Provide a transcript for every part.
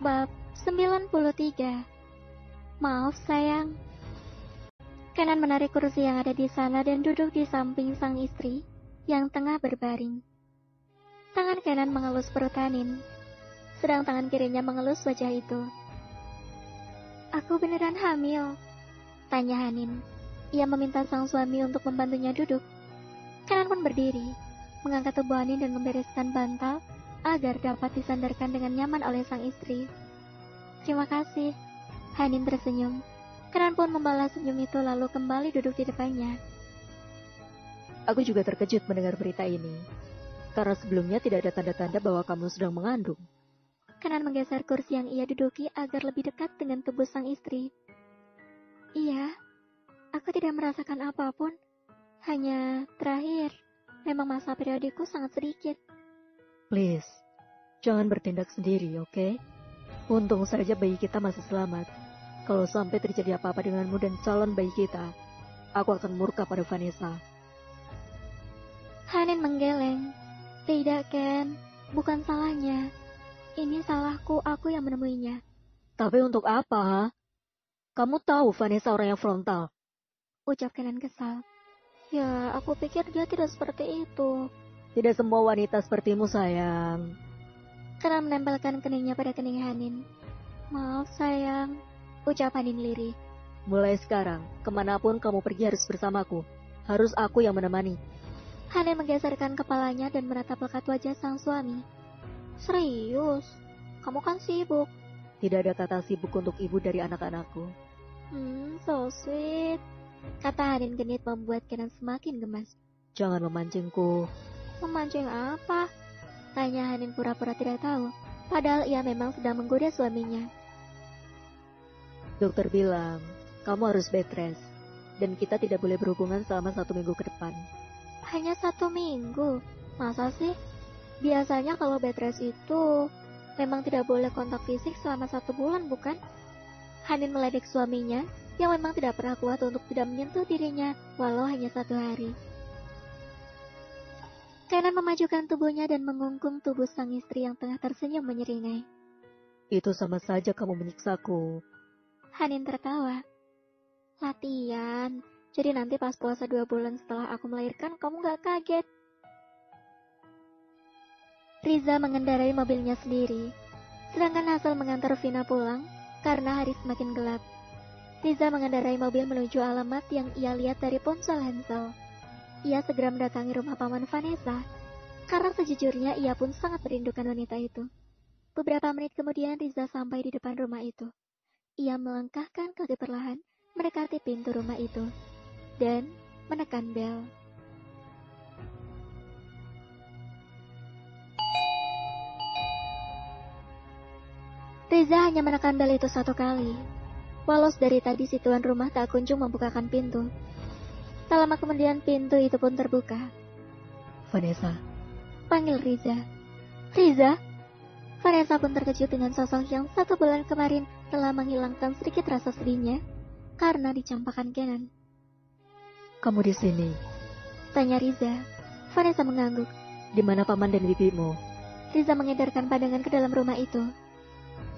Bab 93. Maaf sayang. Kenan menarik kursi yang ada di sana dan duduk di samping sang istri yang tengah berbaring. Tangan kanan mengelus perut Hanin, sedang tangan kirinya mengelus wajah itu. Aku beneran hamil? Tanya Hanin. Ia meminta sang suami untuk membantunya duduk. Kenan pun berdiri, mengangkat tubuh Hanin dan membereskan bantal agar dapat disandarkan dengan nyaman oleh sang istri. Terima kasih. Hanin tersenyum. Kenan pun membalas senyum itu lalu kembali duduk di depannya. Aku juga terkejut mendengar berita ini, karena sebelumnya tidak ada tanda-tanda bahwa kamu sedang mengandung. Kenan menggeser kursi yang ia duduki agar lebih dekat dengan tubuh sang istri. Iya, aku tidak merasakan apapun. Hanya terakhir, memang masa periodiku sangat sedikit. Please, jangan bertindak sendiri, oke? Untung saja bayi kita masih selamat. Kalau sampai terjadi apa-apa denganmu dan calon bayi kita, aku akan murka pada Vanessa. Hanin menggeleng. Tidak, Ken. Bukan salahnya. Ini salahku, aku yang menemuinya. Tapi untuk apa, ha? Kamu tahu Vanessa orang yang frontal. Ucap Kenan kesal. Ya, aku pikir dia tidak seperti itu. Tidak semua wanita sepertimu, sayang. Kenan menempelkan keningnya pada kening Hanin. Maaf, sayang. Ucap Hanin lirih. Mulai sekarang, kemanapun kamu pergi harus bersamaku. Harus aku yang menemani. Hanin menggeserkan kepalanya dan menatap lekat wajah sang suami. Serius? Kamu kan sibuk. Tidak ada kata sibuk untuk ibu dari anak-anakku. So sweet. Kata Hanin genit membuat Kenan semakin gemas. Jangan memancingku. Memancing apa? Tanya Hanin pura-pura tidak tahu. Padahal ia memang sedang menggoda suaminya. Dokter bilang, kamu harus bed rest. Dan kita tidak boleh berhubungan selama 1 minggu ke depan. Hanya 1 minggu? Masa sih? Biasanya kalau bed rest itu memang tidak boleh kontak fisik selama 1 bulan, bukan? Hanin meledek suaminya yang memang tidak pernah kuat untuk tidak menyentuh dirinya walau hanya 1 hari. Kenan memajukan tubuhnya dan mengungkung tubuh sang istri yang tengah tersenyum menyeringai. Itu sama saja kamu menyiksaku. Hanin tertawa. Latihan, jadi nanti pas puasa 2 bulan setelah aku melahirkan kamu gak kaget. Riza mengendarai mobilnya sendiri, sedangkan Hazel mengantar Vina pulang karena hari semakin gelap. Riza mengendarai mobil menuju alamat yang ia lihat dari ponsel Hansel. Ia segera mendatangi rumah paman Vanessa, karena sejujurnya ia pun sangat merindukan wanita itu. Beberapa menit kemudian Riza sampai di depan rumah itu. Ia melangkahkan kaki perlahan mendekati pintu rumah itu, dan menekan bel. Riza hanya menekan bel itu 1 kali. Walau dari tadi si tuan rumah tak kunjung membukakan pintu. Tak lama kemudian pintu itu pun terbuka. Vanessa, Panggil Riza. Riza? Vanessa pun terkejut dengan sosok yang 1 bulan kemarin telah menghilangkan sedikit rasa sedihnya karena dicampakkan Kenan. kamu di sini. Tanya Riza. Vanessa mengangguk. Di mana paman dan bibimu? Riza mengedarkan pandangan ke dalam rumah itu.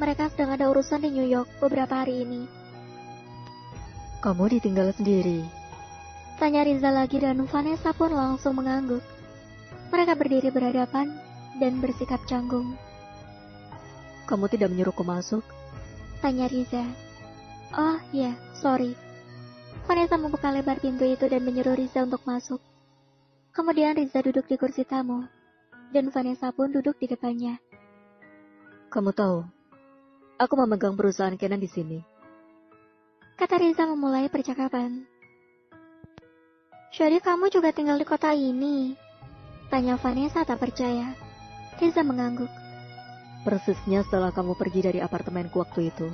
Mereka sedang ada urusan di New York beberapa hari ini. Kamu ditinggal sendiri. Tanya Riza lagi dan Vanessa pun langsung mengangguk. Mereka berdiri berhadapan dan bersikap canggung. Kamu tidak menyuruhku masuk? Tanya Riza. Oh ya, sorry. Vanessa membuka lebar pintu itu dan menyuruh Riza untuk masuk. Kemudian Riza duduk di kursi tamu, dan Vanessa pun duduk di depannya. Kamu tahu, aku memegang perusahaan Kenan di sini. Kata Riza memulai percakapan. Jadi kamu juga tinggal di kota ini? Tanya Vanessa tak percaya. Riza mengangguk. Persisnya setelah kamu pergi dari apartemenku waktu itu.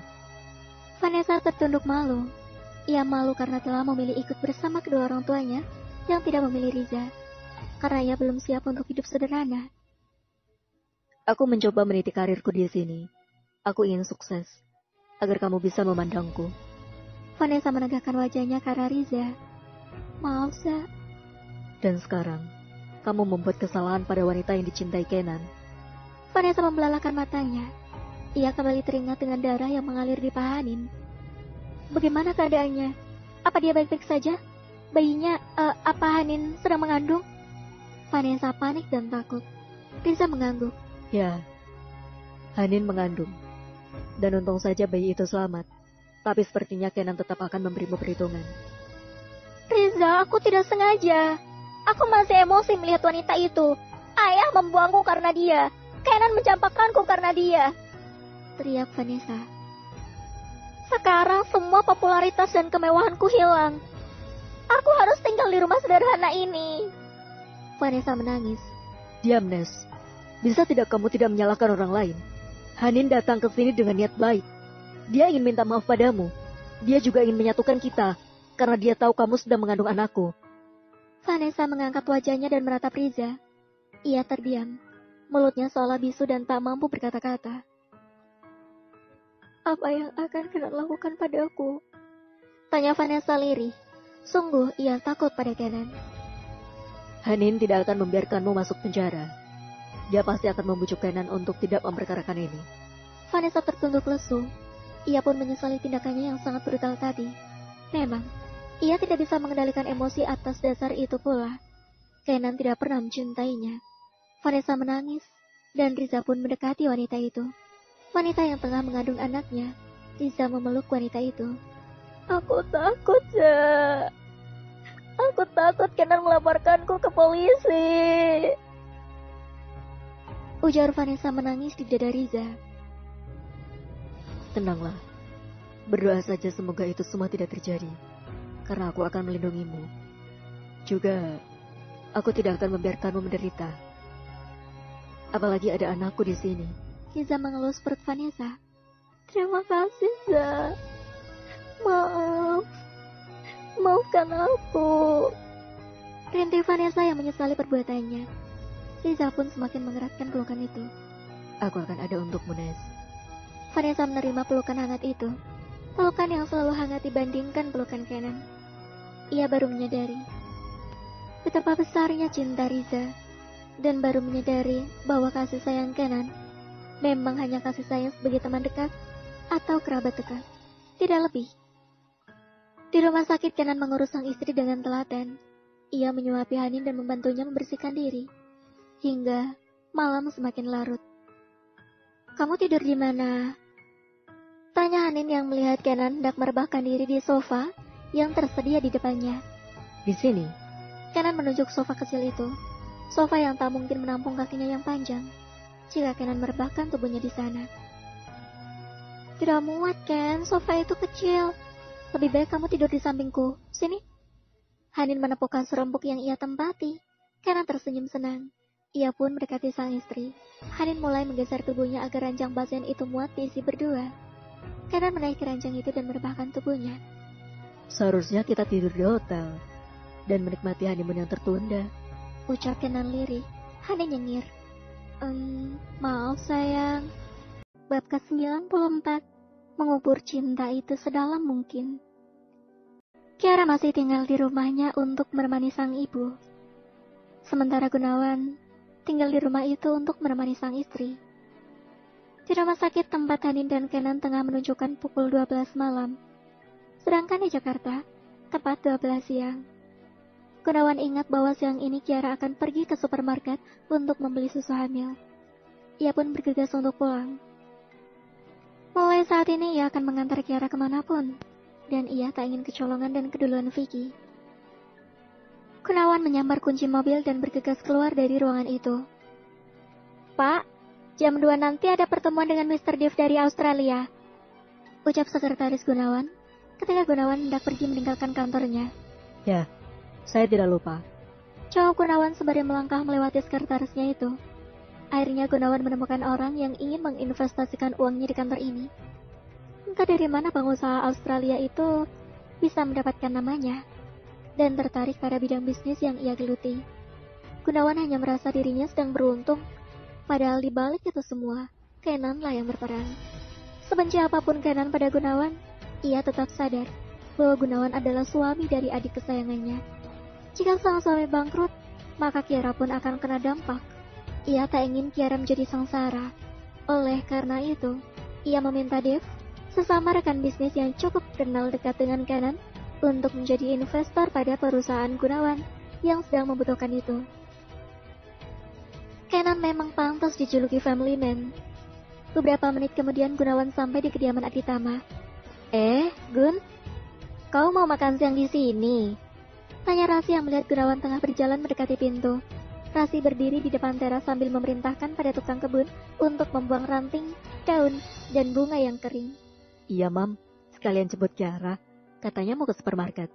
Vanessa tertunduk malu. Ia malu karena telah memilih ikut bersama kedua orang tuanya yang tidak memilih Riza, karena ia belum siap untuk hidup sederhana. Aku mencoba meniti karirku di sini. Aku ingin sukses, agar kamu bisa memandangku. Vanessa menegakkan wajahnya ke arah Riza. Maaf, Za. Dan sekarang, kamu membuat kesalahan pada wanita yang dicintai Kenan. Vanessa membelalakan matanya. Ia kembali teringat dengan darah yang mengalir di paha Hanin. Bagaimana keadaannya? Apa dia baik-baik saja? Bayinya, apa Hanin sedang mengandung? Vanessa panik dan takut. Riza mengangguk. Ya, Hanin mengandung. Dan untung saja bayi itu selamat. Tapi sepertinya Kenan tetap akan memberimu perhitungan. Riza, aku tidak sengaja. Aku masih emosi melihat wanita itu. Ayah membuangku karena dia. Kenan mencampakkanku karena dia. Teriak Vanessa. Sekarang semua popularitas dan kemewahanku hilang. Aku harus tinggal di rumah sederhana ini. Vanessa menangis. Diam, Nes. Bisa tidak kamu tidak menyalahkan orang lain? Hanin datang ke sini dengan niat baik. Dia ingin minta maaf padamu. Dia juga ingin menyatukan kita, karena dia tahu kamu sedang mengandung anakku. Vanessa mengangkat wajahnya dan menatap Riza. Ia terdiam. Mulutnya seolah bisu dan tak mampu berkata-kata. Apa yang akan Kenan lakukan padaku? Tanya Vanessa lirih. Sungguh ia takut pada Kenan. Hanin tidak akan membiarkanmu masuk penjara. Dia pasti akan membujuk Kenan untuk tidak memperkarakan ini. Vanessa tertunduk lesu. Ia pun menyesali tindakannya yang sangat brutal tadi. Memang, ia tidak bisa mengendalikan emosi atas dasar itu pula. Kenan tidak pernah mencintainya. Vanessa menangis, dan Riza pun mendekati wanita itu. Wanita yang tengah mengandung anaknya. Riza memeluk wanita itu. Aku takut, Ja. Aku takut Kenan melaporkanku ke polisi. Ujar Vanessa menangis di dada Riza. Tenanglah. Berdoa saja semoga itu semua tidak terjadi. Karena aku akan melindungimu. Juga, aku tidak akan membiarkanmu menderita. Apalagi ada anakku di sini. Riza mengelus perut Vanessa. Terima kasih, Za. Maaf. Maafkan aku. Rintih Vanessa yang menyesali perbuatannya. Riza pun semakin mengeratkan pelukan itu. Aku akan ada untukmu, Nes. Vanessa menerima pelukan hangat itu. Pelukan yang selalu hangat dibandingkan pelukan Kenan. Ia baru menyadari betapa besarnya cinta Riza. Dan baru menyadari bahwa kasih sayang Kenan memang hanya kasih sayang sebagai teman dekat atau kerabat dekat. Tidak lebih. Di rumah sakit Kenan mengurus sang istri dengan telaten. Ia menyuapi Hanin dan membantunya membersihkan diri. Hingga malam semakin larut. Kamu tidur di mana? Tanya Hanin yang melihat Kenan hendak merebahkan diri di sofa yang tersedia di depannya. Di sini. Kenan menunjuk sofa kecil itu. Sofa yang tak mungkin menampung kakinya yang panjang jika Kenan merebahkan tubuhnya di sana. Tidak muat, Ken. Sofa itu kecil. Lebih baik kamu tidur di sampingku. Sini. Hanin menepuk kasur empuk yang ia tempati. Kenan tersenyum senang. Ia pun mendekati sang istri. Hanin mulai menggeser tubuhnya agar ranjang pasien itu muat diisi berdua. Kenan menaiki ranjang itu dan merebahkan tubuhnya. Seharusnya kita tidur di hotel dan menikmati honeymoon yang tertunda. Ucap Kenan lirih. Hanin nyengir. Maaf sayang. Bab ke-94. Mengubur cinta itu sedalam mungkin. Kiara masih tinggal di rumahnya untuk menemani sang ibu. Sementara Gunawan tinggal di rumah itu untuk menemani sang istri. Di rumah sakit tempat Hanin dan Kenan tengah menunjukkan pukul 12 malam. Sedangkan di Jakarta, tepat 12 siang. Gunawan ingat bahwa siang ini Kiara akan pergi ke supermarket untuk membeli susu hamil. Ia pun bergegas untuk pulang. Mulai saat ini ia akan mengantar Kiara kemanapun, dan ia tak ingin kecolongan dan keduluan Vicky. Gunawan menyambar kunci mobil dan bergegas keluar dari ruangan itu. Pak, jam 2 nanti ada pertemuan dengan Mr. Dev dari Australia. Ucap sekretaris Gunawan, ketika Gunawan hendak pergi meninggalkan kantornya. Ya. Saya tidak lupa. Jawab Gunawan sembari melangkah melewati sekretarisnya itu. Akhirnya Gunawan menemukan orang yang ingin menginvestasikan uangnya di kantor ini. Entah dari mana pengusaha Australia itu bisa mendapatkan namanya, dan tertarik pada bidang bisnis yang ia geluti. Gunawan hanya merasa dirinya sedang beruntung, padahal di balik itu semua, Kenan lah yang berperan. Sebenci apapun Kenan pada Gunawan, ia tetap sadar bahwa Gunawan adalah suami dari adik kesayangannya. Jika sang suami bangkrut, maka Kiara pun akan kena dampak. Ia tak ingin Kiara menjadi sengsara. Oleh karena itu, Ia meminta Dave, sesama rekan bisnis yang cukup kenal dekat dengan Kenan, untuk menjadi investor pada perusahaan Gunawan yang sedang membutuhkan itu. Kenan memang pantas dijuluki family man. Beberapa menit kemudian Gunawan sampai di kediaman Aditama. Gun, kau mau makan siang di sini? Tanya Rasi yang melihat Gunawan tengah berjalan mendekati pintu. Rasi berdiri di depan teras sambil memerintahkan pada tukang kebun untuk membuang ranting, daun, dan bunga yang kering. Iya, Mam. Sekalian jemput Kiara. Katanya mau ke supermarket.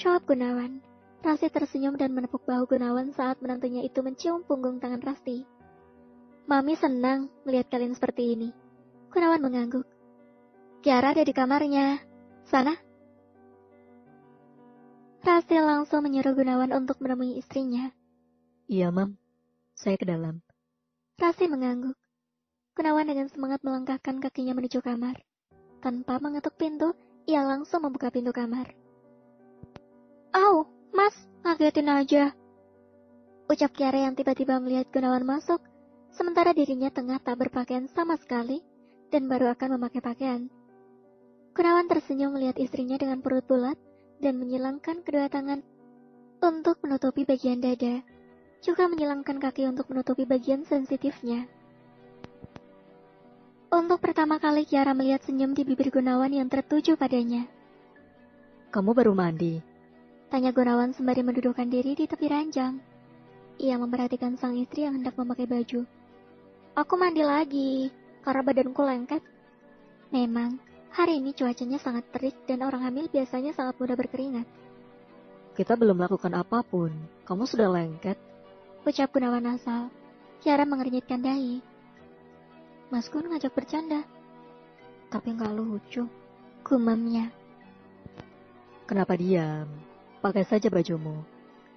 Jawab Gunawan. Rasi tersenyum dan menepuk bahu Gunawan saat menantunya itu mencium punggung tangan Rasti. Mami senang melihat kalian seperti ini. Gunawan mengangguk. Kiara ada di kamarnya. Sana. Rasti langsung menyuruh Gunawan untuk menemui istrinya. Iya, Mam. Saya ke dalam. Rasti mengangguk. Gunawan dengan semangat melangkahkan kakinya menuju kamar. Tanpa mengetuk pintu, ia langsung membuka pintu kamar. Au, Mas, ngagetin aja. Ucap Kiara yang tiba-tiba melihat Gunawan masuk, sementara dirinya tengah tak berpakaian sama sekali dan baru akan memakai pakaian. Gunawan tersenyum melihat istrinya dengan perut bulat dan menyilangkan kedua tangan untuk menutupi bagian dada, juga menyilangkan kaki untuk menutupi bagian sensitifnya. Untuk pertama kali Kiara melihat senyum di bibir Gunawan yang tertuju padanya. Kamu baru mandi? Tanya Gunawan sembari mendudukkan diri di tepi ranjang. Ia memperhatikan sang istri yang hendak memakai baju. Aku mandi lagi, karena badanku lengket. Memang, hari ini cuacanya sangat terik dan orang hamil biasanya sangat mudah berkeringat. Kita belum melakukan apapun. Kamu sudah lengket. Ucap Gunawan asal. Kiara mengernyitkan dahi. Mas Gun ngajak bercanda. Tapi nggak lucu. Gumamnya. Kenapa diam? Pakai saja bajumu.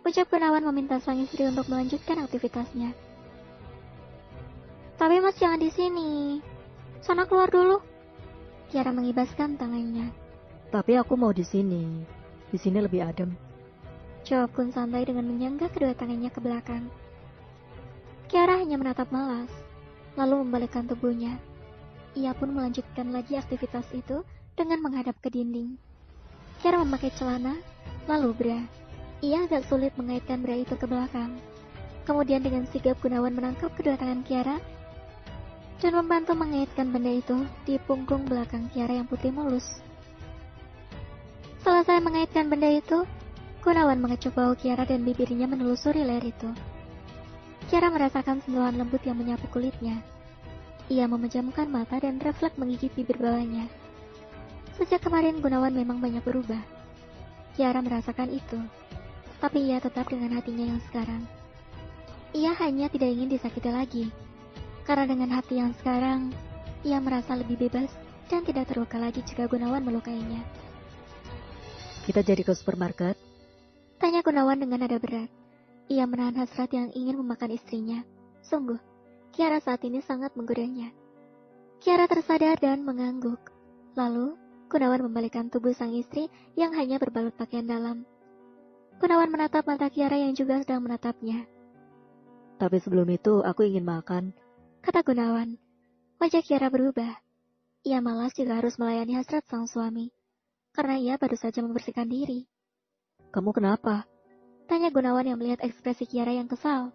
Ucap Gunawan meminta sang istri untuk melanjutkan aktivitasnya. Tapi Mas jangan di sini. Sana keluar dulu. Kiara mengibaskan tangannya. Tapi aku mau di sini. Di sini lebih adem. Jawab Gun santai dengan menyangga kedua tangannya ke belakang. Kiara hanya menatap malas, lalu membalikkan tubuhnya. Ia pun melanjutkan lagi aktivitas itu dengan menghadap ke dinding. Kiara memakai celana, lalu bra. Ia agak sulit mengaitkan bra itu ke belakang. Kemudian dengan sigap Gunawan menangkap kedua tangan Kiara dan membantu mengaitkan benda itu di punggung belakang Kiara yang putih mulus. Selesai mengaitkan benda itu, Gunawan mengecup bahu Kiara dan bibirnya menelusuri leher itu. Kiara merasakan sentuhan lembut yang menyapu kulitnya. Ia memejamkan mata dan refleks menggigit bibir bawahnya. Sejak kemarin Gunawan memang banyak berubah. Kiara merasakan itu, tapi ia tetap dengan hatinya yang sekarang. Ia hanya tidak ingin disakiti lagi, karena dengan hati yang sekarang, ia merasa lebih bebas dan tidak terluka lagi jika Gunawan melukainya. Kita jadi ke supermarket? Tanya Gunawan dengan nada berat. Ia menahan hasrat yang ingin memakan istrinya. Sungguh, Kiara saat ini sangat menggodanya. Kiara tersadar dan mengangguk. Lalu, Gunawan membalikkan tubuh sang istri yang hanya berbalut pakaian dalam. Gunawan menatap mata Kiara yang juga sedang menatapnya. Tapi sebelum itu, aku ingin makan. Kata Gunawan. Wajah Kiara berubah. Ia malas juga harus melayani hasrat sang suami, karena ia baru saja membersihkan diri. Kamu kenapa? Tanya Gunawan yang melihat ekspresi Kiara yang kesal.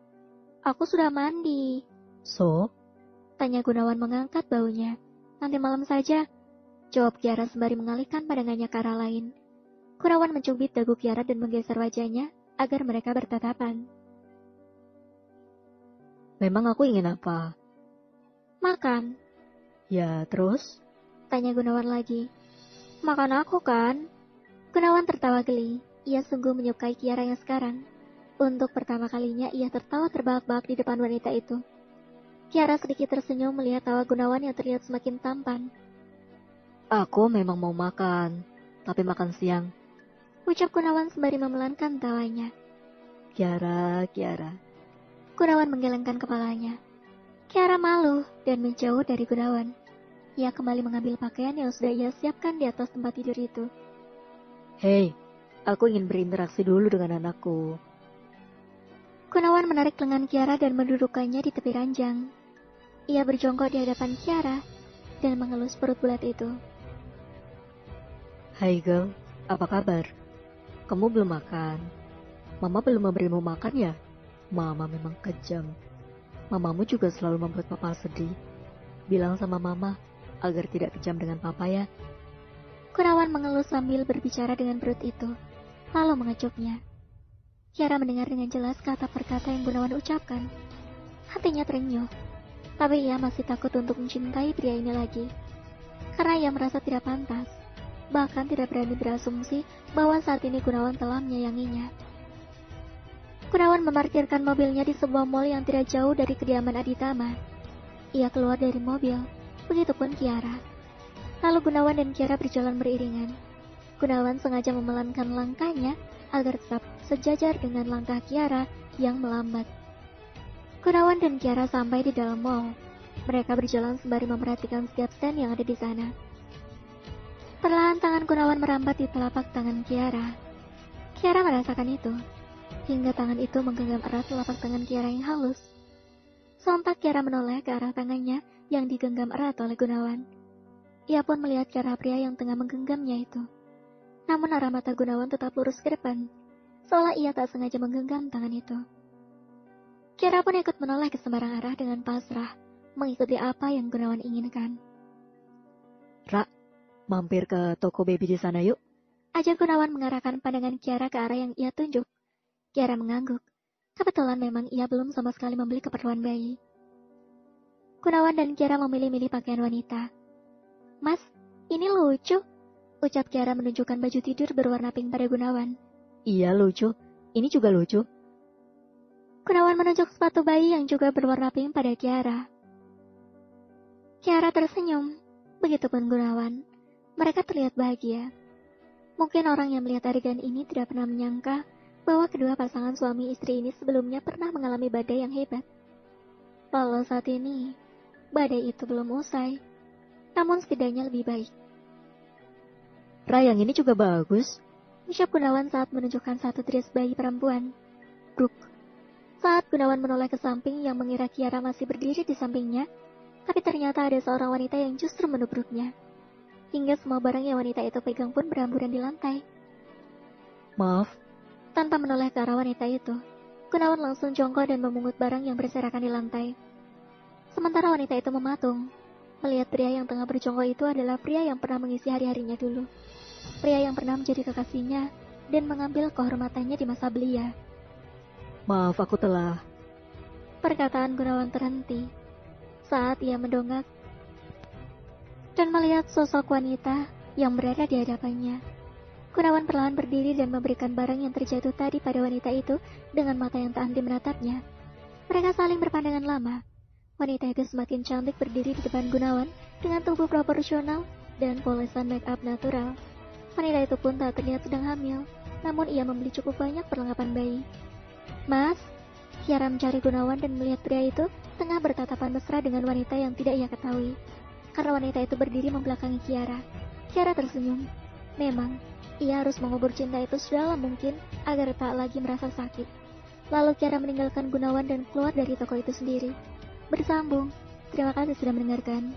Aku sudah mandi. So? Tanya Gunawan mengangkat baunya. Nanti malam saja. Jawab Kiara sembari mengalihkan pandangannya ke arah lain. Gunawan mencubit dagu Kiara dan menggeser wajahnya agar mereka bertatapan. Memang aku ingin apa? Makan. Ya, terus? Tanya Gunawan lagi. Makan aku kan? Gunawan tertawa geli. Ia sungguh menyukai Kiara yang sekarang. Untuk pertama kalinya ia tertawa terbahak-bahak di depan wanita itu. Kiara sedikit tersenyum melihat tawa Gunawan yang terlihat semakin tampan. Aku memang mau makan, tapi makan siang. Ucap Gunawan sembari memelankan tawanya. Kiara. Gunawan menggelengkan kepalanya. Kiara malu dan menjauh dari Gunawan. Ia kembali mengambil pakaian yang sudah ia siapkan di atas tempat tidur itu. Hei, aku ingin berinteraksi dulu dengan anakku. Gunawan menarik lengan Kiara dan mendudukkannya di tepi ranjang. Ia berjongkok di hadapan Kiara dan mengelus perut bulat itu. Hai girl, apa kabar? Kamu belum makan? Mama belum memberimu makan ya? Mama memang kejam. Mamamu juga selalu membuat papa sedih. Bilang sama mama agar tidak kejam dengan papa ya. Gunawan mengelus sambil berbicara dengan perut itu, lalu mengecupnya. Kiara mendengar dengan jelas kata per kata yang Gunawan ucapkan. Hatinya terenyuh, tapi ia masih takut untuk mencintai pria ini lagi. Karena ia merasa tidak pantas, bahkan tidak berani berasumsi bahwa saat ini Gunawan telah menyayanginya. Gunawan memarkirkan mobilnya di sebuah mal yang tidak jauh dari kediaman Aditama. Ia keluar dari mobil, begitupun Kiara. Lalu Gunawan dan Kiara berjalan beriringan. Gunawan sengaja memelankan langkahnya agar tetap sejajar dengan langkah Kiara yang melambat. Gunawan dan Kiara sampai di dalam mall. Mereka berjalan sembari memperhatikan setiap stand yang ada di sana. Perlahan tangan Gunawan merambat di telapak tangan Kiara. Kiara merasakan itu, hingga tangan itu menggenggam erat telapak tangan Kiara yang halus. Sontak Kiara menoleh ke arah tangannya yang digenggam erat oleh Gunawan. Ia pun melihat ke arah pria yang tengah menggenggamnya itu. Namun arah mata Gunawan tetap lurus ke depan, seolah ia tak sengaja menggenggam tangan itu. Kiara pun ikut menoleh ke sembarang arah dengan pasrah, mengikuti apa yang Gunawan inginkan. Ra, mampir ke toko baby di sana yuk. Ajak Gunawan mengarahkan pandangan Kiara ke arah yang ia tunjuk. Kiara mengangguk. Kebetulan memang ia belum sama sekali membeli keperluan bayi. Gunawan dan Kiara memilih-milih pakaian wanita. Mas, ini lucu, ucap Kiara menunjukkan baju tidur berwarna pink pada Gunawan. Iya lucu, ini juga lucu. Gunawan menunjuk sepatu bayi yang juga berwarna pink pada Kiara. Kiara tersenyum, begitupun Gunawan. Mereka terlihat bahagia. Mungkin orang yang melihat adegan ini tidak pernah menyangka bahwa kedua pasangan suami istri ini sebelumnya pernah mengalami badai yang hebat. Walau saat ini, badai itu belum usai, namun setidaknya lebih baik. Ra, yang ini juga bagus, ucap Gunawan saat menunjukkan satu dress bayi perempuan. Bruk. Saat Gunawan menoleh ke samping yang mengira Kiara masih berdiri di sampingnya, tapi ternyata ada seorang wanita yang justru menubruknya. Hingga semua barang yang wanita itu pegang pun berhamburan di lantai. Maaf. Tanpa menoleh ke arah wanita itu, Gunawan langsung jongkok dan memungut barang yang berserakan di lantai. Sementara wanita itu mematung, melihat pria yang tengah berjongkok itu adalah pria yang pernah mengisi hari-harinya dulu. Pria yang pernah menjadi kekasihnya dan mengambil kehormatannya di masa belia. Maaf, aku telah. Perkataan Gunawan terhenti saat ia mendongak dan melihat sosok wanita yang berada di hadapannya. Gunawan perlahan berdiri dan memberikan barang yang terjatuh tadi pada wanita itu dengan mata yang tak henti menatapnya. Mereka saling berpandangan lama. Wanita itu semakin cantik berdiri di depan Gunawan dengan tubuh proporsional dan polesan make up natural. Wanita itu pun tak terlihat sedang hamil, namun ia membeli cukup banyak perlengkapan bayi. Mas, Kiara mencari Gunawan dan melihat pria itu tengah bertatapan mesra dengan wanita yang tidak ia ketahui. Karena wanita itu berdiri membelakangi Kiara. Kiara tersenyum. Memang, ia harus mengubur cinta itu sedalam mungkin agar tak lagi merasa sakit. Lalu Kiara meninggalkan Gunawan dan keluar dari toko itu sendiri. Bersambung. Terima kasih sudah mendengarkan.